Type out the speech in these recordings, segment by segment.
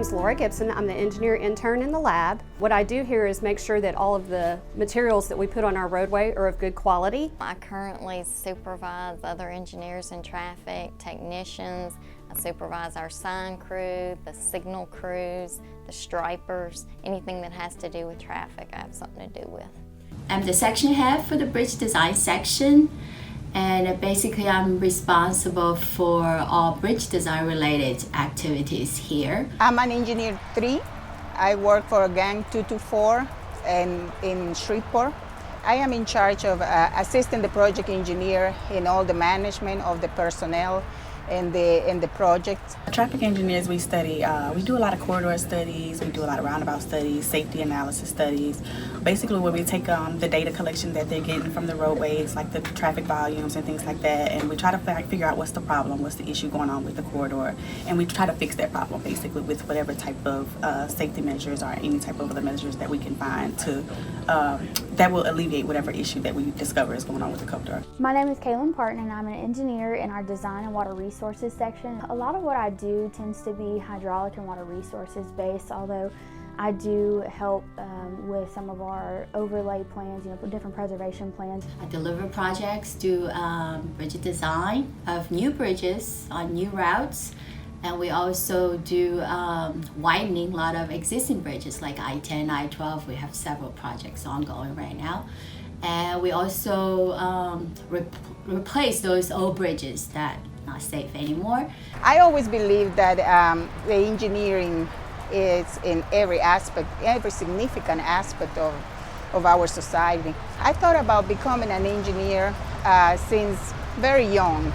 name's Laura Gibson. I'm the engineer intern in the lab. What I do here is make sure that all of the materials that we put on our roadway are of good quality. I currently supervise other engineers in traffic, technicians. I supervise our sign crew, the signal crews, the stripers, anything that has to do with traffic I have something to do with. I'm the section head for the bridge design section, and basically I'm responsible for all bridge design related activities here. I'm an engineer 3. I work for gang 224 and in Shreveport. I am in charge of assisting the project engineer in all the management of the personnel in the project. Traffic engineers, we study, we do a lot of corridor studies, we do a lot of roundabout studies, safety analysis studies, basically where we take the data collection that they're getting from the roadways, like the traffic volumes and things like that, and we try to figure out what's the problem, what's the issue going on with the corridor, and we try to fix that problem basically with whatever type of safety measures or any type of other measures that we can find to that will alleviate whatever issue that we discover is going on with the corridor. My name is Kaylin Parton and I'm an engineer in our design and water resources section. A lot of what I do tends to be hydraulic and water resources based, although I do help with some of our overlay plans, different preservation plans. I deliver projects, do bridge design of new bridges on new routes, and we also do widening a lot of existing bridges like I-10, I-12. We have several projects ongoing right now. And we also replace those old bridges that are not safe anymore. I always believe that the engineering is in every aspect, every significant aspect of our society. I thought about becoming an engineer since very young.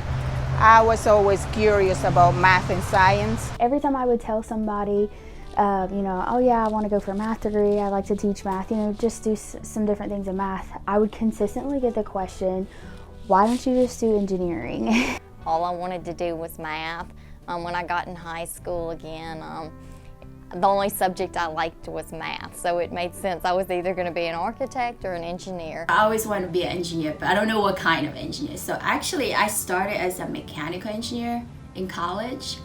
I was always curious about math and science. Every time I would tell somebody, oh yeah, I want to go for a math degree, I like to teach math, just do some different things in math, I would consistently get the question, why don't you just do engineering? All I wanted to do was math. When I got in high school again, the only subject I liked was math, so it made sense. I was either going to be an architect or an engineer. I always wanted to be an engineer, but I don't know what kind of engineer. So actually I started as a mechanical engineer in college,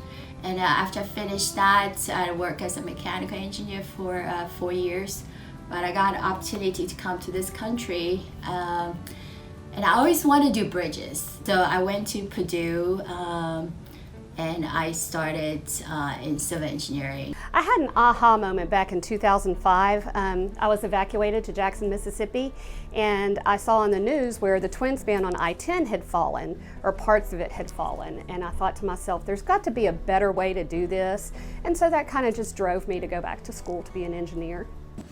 and after I finished that, I worked as a mechanical engineer for 4 years. But I got an opportunity to come to this country, and I always wanted to do bridges. So I went to Purdue, and I started in civil engineering. I had an aha moment back in 2005. I was evacuated to Jackson, Mississippi, and I saw on the news where the twin span on I-10 had fallen, or parts of it had fallen, and I thought to myself, there's got to be a better way to do this, and so that kind of just drove me to go back to school to be an engineer.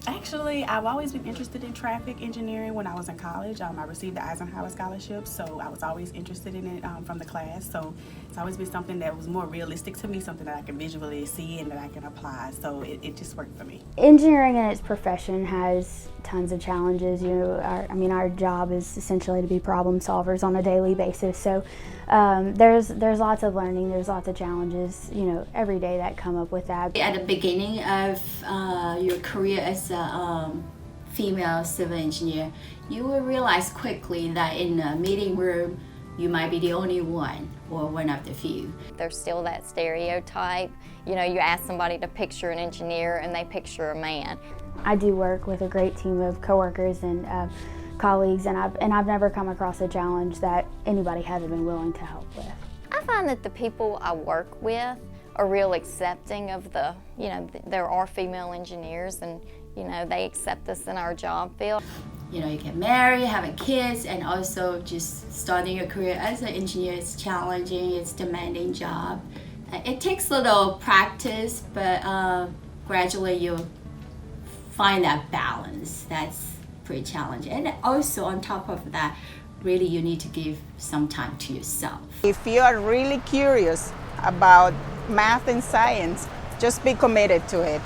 Actually, I've always been interested in traffic engineering when I was in college. I received the Eisenhower Scholarship, so I was always interested in it from the class. So it's always been something that was more realistic to me, something that I can visually see and that I can apply. So it just worked for me. Engineering in its profession has tons of challenges. Our job is essentially to be problem solvers on a daily basis. So there's lots of learning, there's lots of challenges, every day that come up with that. At the beginning of your career as a female civil engineer, you will realize quickly that in a meeting room, you might be the only one or one of the few. There's still that stereotype. You ask somebody to picture an engineer and they picture a man. I do work with a great team of coworkers and colleagues, and I've never come across a challenge that anybody hasn't been willing to help with. I find that the people I work with are real accepting of there are female engineers, and they accept us in our job field. You get married, having kids, and also just starting your career as an engineer is challenging, it's a demanding job. It takes a little practice, but gradually you'll find that balance. That's pretty challenging. And also on top of that, really you need to give some time to yourself. If you are really curious about math and science, just be committed to it.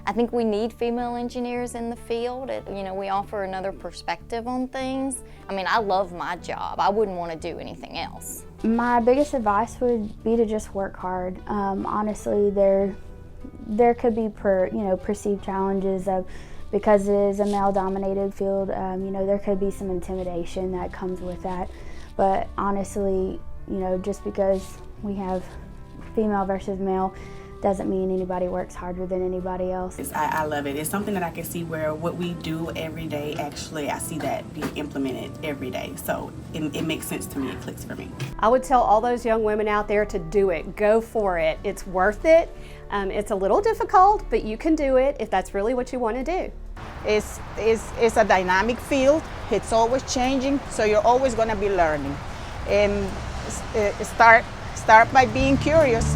I think we need female engineers in the field. We offer another perspective on things. I love my job. I wouldn't want to do anything else. My biggest advice would be to just work hard. Honestly, there could be perceived challenges of, because it is a male-dominated field, there could be some intimidation that comes with that. But honestly, just because we have female versus male doesn't mean anybody works harder than anybody else. I love it. It's something that I can see where what we do every day, actually, I see that being implemented every day. So it makes sense to me. It clicks for me. I would tell all those young women out there to do it. Go for it. It's worth it. It's a little difficult, but you can do it if that's really what you want to do. It's a dynamic field. It's always changing, so you're always going to be learning. And start by being curious.